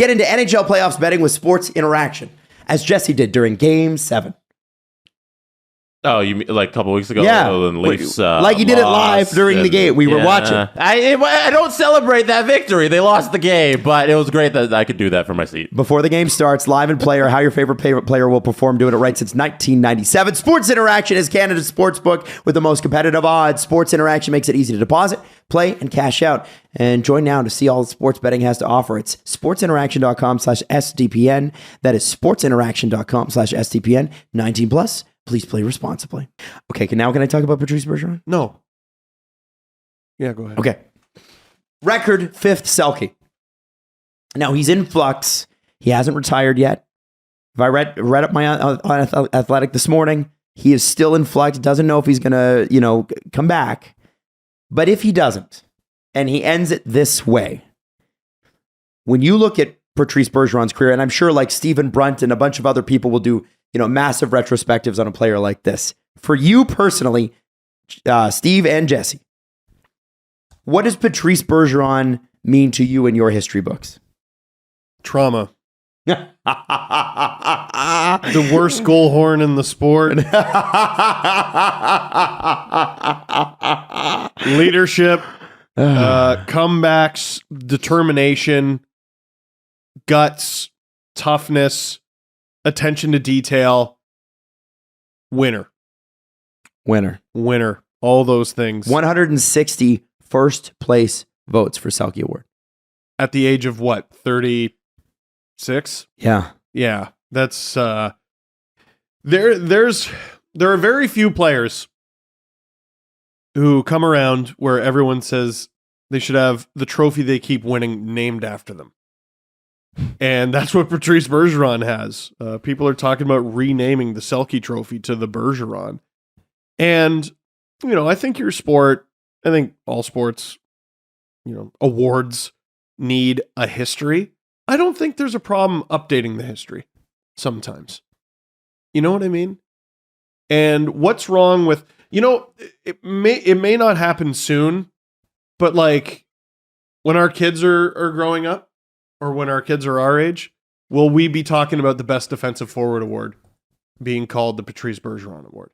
Get into NHL playoffs betting with Sports Interaction, as Jesse did during Game 7. Oh, you mean like a couple weeks ago? Yeah. Oh, Leafs, like you did it live during the game. We were watching. I don't celebrate that victory. They lost the game, but it was great that I could do that from my seat. Before the game starts, live and player, how your favorite player will perform, doing it right since 1997. Sports Interaction is Canada's sports book with the most competitive odds. Sports Interaction makes it easy to deposit, play, and cash out. And join now to see all sports betting has to offer. It's sportsinteraction.com/SDPN. That is sportsinteraction.com/SDPN. 19 plus. Please play responsibly. Okay, now can I talk about Patrice Bergeron? No. Yeah, go ahead. Okay. Record 5th Selke. Now, he's in flux. He hasn't retired yet. If I read up my on Athletic this morning, he is still in flux. Doesn't know if he's going to, come back. But if he doesn't, and he ends it this way, when you look at Patrice Bergeron's career, and I'm sure like Stephen Brunt and a bunch of other people will do massive retrospectives on a player like this. For you personally, Steve and Jesse, what does Patrice Bergeron mean to you in your history books? Trauma. The worst goal horn in the sport. Leadership, comebacks, determination, guts, toughness, attention to detail, winner. All those things. 160 first place votes for Selke Award. At the age of what, 36? Yeah. Yeah. That's there are very few players who come around where everyone says they should have the trophy they keep winning named after them. And that's what Patrice Bergeron has. People are talking about renaming the Selke Trophy to the Bergeron. And, I think your sport, I think all sports, awards need a history. I don't think there's a problem updating the history sometimes. You know what I mean? And what's wrong with, it may not happen soon, but like when our kids are growing up, or when our kids are our age, will we be talking about the best defensive forward award being called the Patrice Bergeron Award?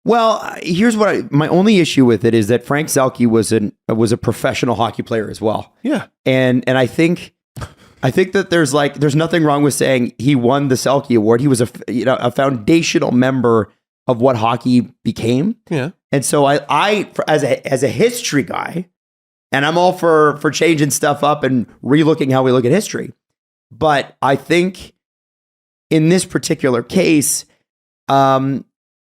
Well, here's what my only issue with it is that Frank Selke was a professional hockey player as well. Yeah. And I think that there's nothing wrong with saying he won the Selke Award. He was a foundational member of what hockey became. Yeah. And so I as a history guy, and I'm all for changing stuff up and relooking how we look at history. But I think in this particular case, I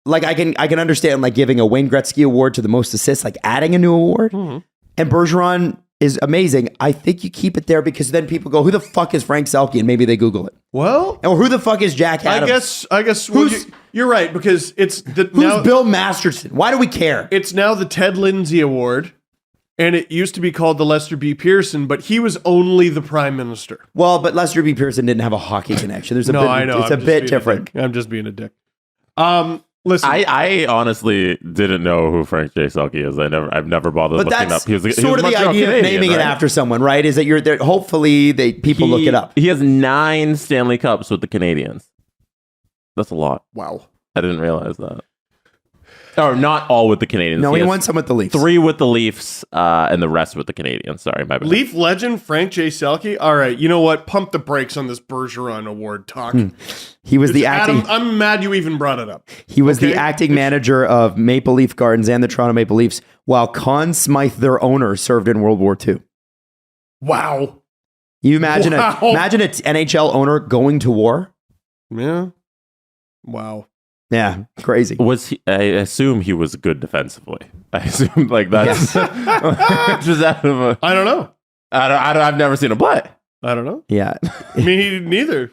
can understand like giving a Wayne Gretzky Award to the most assists, like adding a new award. Mm-hmm. And Bergeron is amazing. I think you keep it there because then people go, who the fuck is Frank Selke? And maybe they Google it. Well, or who the fuck is Jack Adams? I guess you're right, because it's who's Bill Masterson? Why do we care? It's now the Ted Lindsay Award. And it used to be called the Lester B. Pearson, but he was only the prime minister. Well, but Lester B. Pearson didn't have a hockey connection. There's I know. It's a bit different. I'm just being a dick. Listen, I honestly didn't know who Frank J. Selke is. I've never bothered looking up. He was the idea of naming it after someone, right? Is that you're there? Hopefully, people look it up. He has 9 Stanley Cups with the Canadiens. That's a lot. Wow, I didn't realize that. Or not all with the Canadiens. No, he won some with the Leafs. 3 with the Leafs, and the rest with the Canadiens. Sorry, my bad. Leaf legend Frank J. Selke. All right, you know what? Pump the brakes on this Bergeron Award talk. He was the acting. Adam, I'm mad you even brought it up. He was the acting manager of Maple Leaf Gardens and the Toronto Maple Leafs, while Conn Smythe, their owner, served in World War II. Wow. You imagine imagine an NHL owner going to war? Yeah. Wow. Yeah, crazy. Was he? I assume he was good defensively. I assume like that's just out of I don't know. I've never seen him play. I don't know. Yeah, me neither.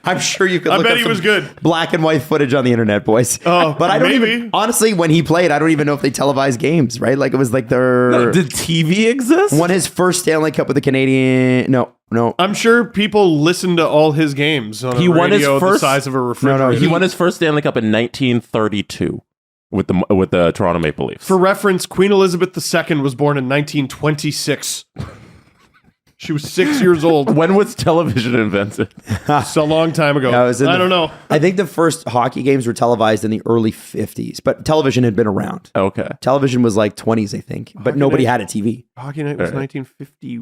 I'm sure you could. I look bet up he some was good. Black and white footage on the internet, boys. Oh, but I don't maybe. even. Honestly, when he played, I don't even know if they televised games. Right? Like it was like their. Did TV exist? Won his first Stanley Cup with the Canadian. No. I'm sure people listened to all his games on a radio the size of a refrigerator. He won his first Stanley Cup in 1932 with the Toronto Maple Leafs. For reference, Queen Elizabeth II was born in 1926. She was 6 years old. When was television invented? It's a long time ago. Yeah, it was in I the- don't know. I think the first hockey games were televised in the early 50s, but television had been around. Okay. Television was like 20s, I think, but Hockey nobody night- had a TV. Hockey night was 1950.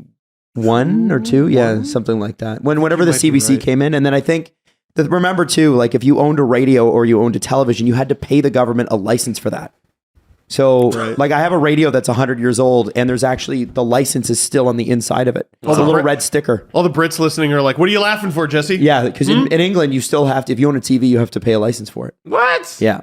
One or two, yeah, One? something like that. Whenever the might be CBC right. came in, and then I think remember too, like if you owned a radio or you owned a television, you had to pay the government a license for that. So, Right. like, I have a radio that's 100 years old, and there's actually the license is still on the inside of it. It's a little Right. red sticker. All the Brits listening are like, "What are you laughing for, Jesse?" Yeah, because in England, you still have to, if you own a TV, you have to pay a license for it. What? Yeah,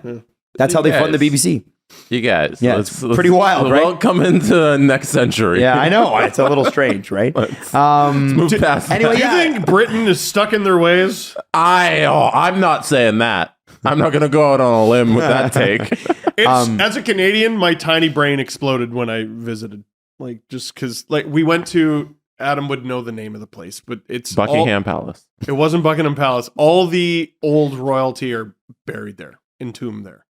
that's how they fund the Guys. BBC. You guys. Yeah, it's pretty wild, right? Welcome into the next century. Yeah, I know. It's a little strange, right? Let's Um, move past anyway, that. Do you yeah. think Britain is stuck in their ways? I'm not saying that. I'm not going to go out on a limb with that take. As a Canadian, my tiny brain exploded when I visited. Like, just because, like, we went to, Adam would know the name of the place, but it's Buckingham Palace. It wasn't Buckingham Palace. All the old royalty are buried there, entombed there.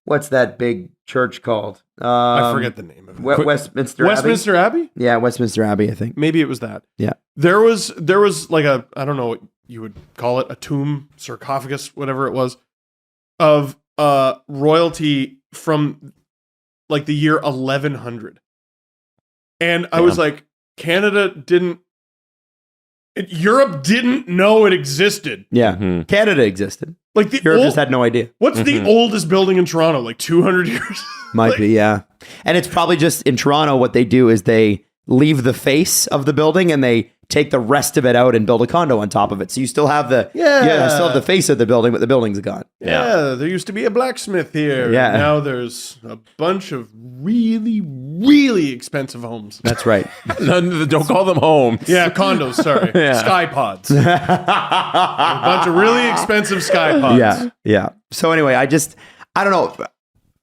What's that big church called? I forget the name of it. Westminster Abbey? Westminster Abbey? Yeah, Westminster Abbey, I think. Maybe it was that. Yeah. There was like a, I don't know what you would call it, a tomb, sarcophagus, whatever it was, of royalty from like the year 1100. And I was like, Europe didn't know it existed. Yeah. Mhm. Canada existed. Like the Europe old, just had no idea. what's the oldest building in Toronto? Like 200 years? Might Like- be, yeah. And it's probably just in Toronto, what they do is they leave the face of the building and they take the rest of it out and build a condo on top of it. So you still have the you still have the face of the building, but the building's gone. Yeah, there used to be a blacksmith here. Yeah. And now there's a bunch of really, really expensive homes. Uh, That's right. No, don't call them homes. Yeah, condos, sorry. Yeah. Sky pods. A bunch of really expensive sky pods. Yeah, yeah. So anyway, I don't know.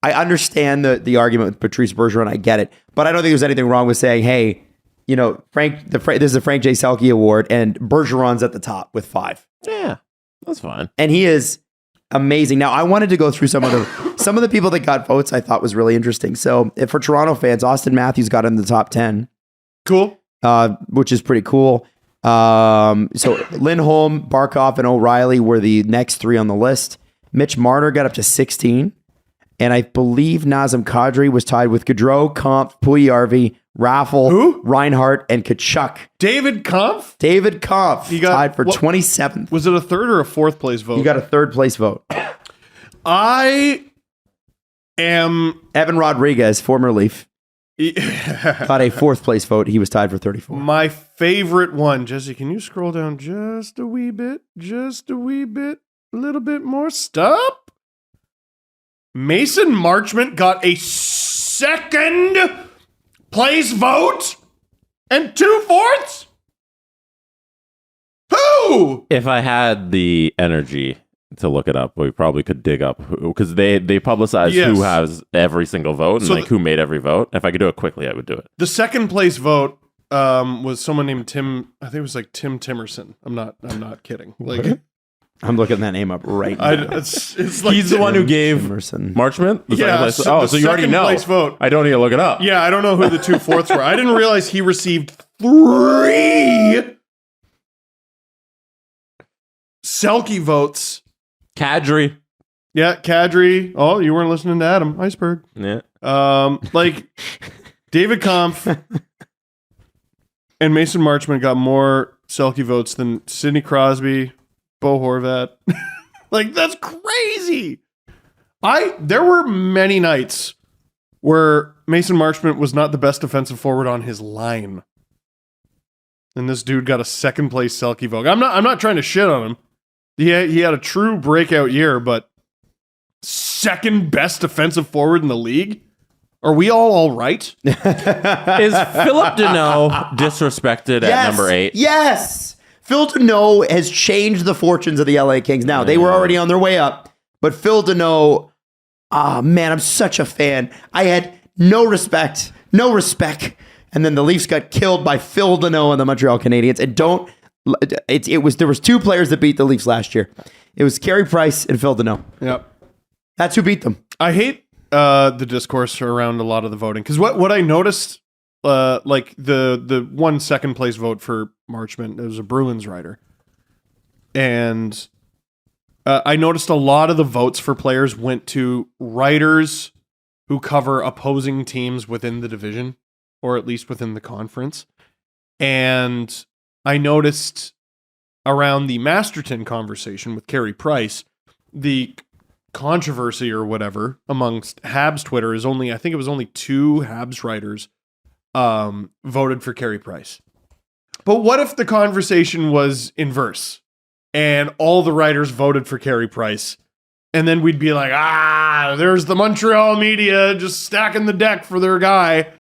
I understand the argument with Patrice Bergeron. I get it, but I don't think there's anything wrong with saying, "Hey, you know, this is a Frank J. Selke Award, and Bergeron's at the top with 5, Yeah, that's fine. and he is amazing." Now, I wanted to go through some of the people that got votes. I thought was really interesting. So, if for Toronto fans, Austin Matthews got in the top 10, Cool. which is pretty cool. So Lindholm, Barkov, and O'Reilly were the next 3 on the list. Mitch Marner got up to 16. And I believe Nazem Kadri was tied with Gaudreau, Kampf, Puljujarvi, Raffle, Who? Reinhardt, and Kachuk. David Kampf? David Kampf He got- tied for what- 27th. Was it a third or a fourth place vote? He got a 3rd place vote. I am. Evan Rodriguez, former Leaf, got a 4th place vote. He was tied for 34. My favorite one. Jesse, can you scroll down just a wee bit? Just a wee bit? A little bit more? Stop. Mason Marchment got a 2nd place vote and 2/4? Who? If I had the energy to look it up, we probably could dig up because they publicize Yes. who has every single vote and So like who made every vote. If I could do it quickly, I would do it. The 2nd place vote was someone named Tim. I think it was like Tim Timerson. I'm not kidding. Like I'm looking that name up right now. it's like He's the one who gave Emerson. Marchment. The Yeah, second place? so the So you already second know. place vote. I don't need to look it up. Yeah, I don't know who the 2/4 were. I didn't realize he received 3 Selke votes. Kadri. Yeah, Kadri. Oh, you weren't listening to Adam. Iceberg. Yeah. Like David Kampf and Mason Marchment got more Selke votes than Sidney Crosby, Bo Horvat. Like, that's crazy. There were many nights where Mason Marchment was not the best defensive forward on his line. And this dude got a 2nd place Selke vote. I'm not trying to shit on him. He had a true breakout year, but 2nd best defensive forward in the league? Are we all right? Is Philip Deneau disrespected at number 8? Yes. Phil Deneau has changed the fortunes of the LA Kings. Now, they were already on their way up, but Phil Deneau, man, I'm such a fan. I had no respect. And then the Leafs got killed by Phil Deneau and the Montreal Canadiens. And there was 2 players that beat the Leafs last year. It was Carey Price and Phil Deneau. Yep. That's who beat them. I hate the discourse around a lot of the voting because what I noticed, like the 1 second place vote for Marchment. It was a Bruins writer, and I noticed a lot of the votes for players went to writers who cover opposing teams within the division, or at least within the conference. And I noticed around the Masterton conversation with Carey Price, the controversy or whatever amongst Habs Twitter is I think it was only 2 Habs writers voted for Carey Price. But what if the conversation was inverse and all the writers voted for Carey Price? And then we'd be like, there's the Montreal media just stacking the deck for their guy.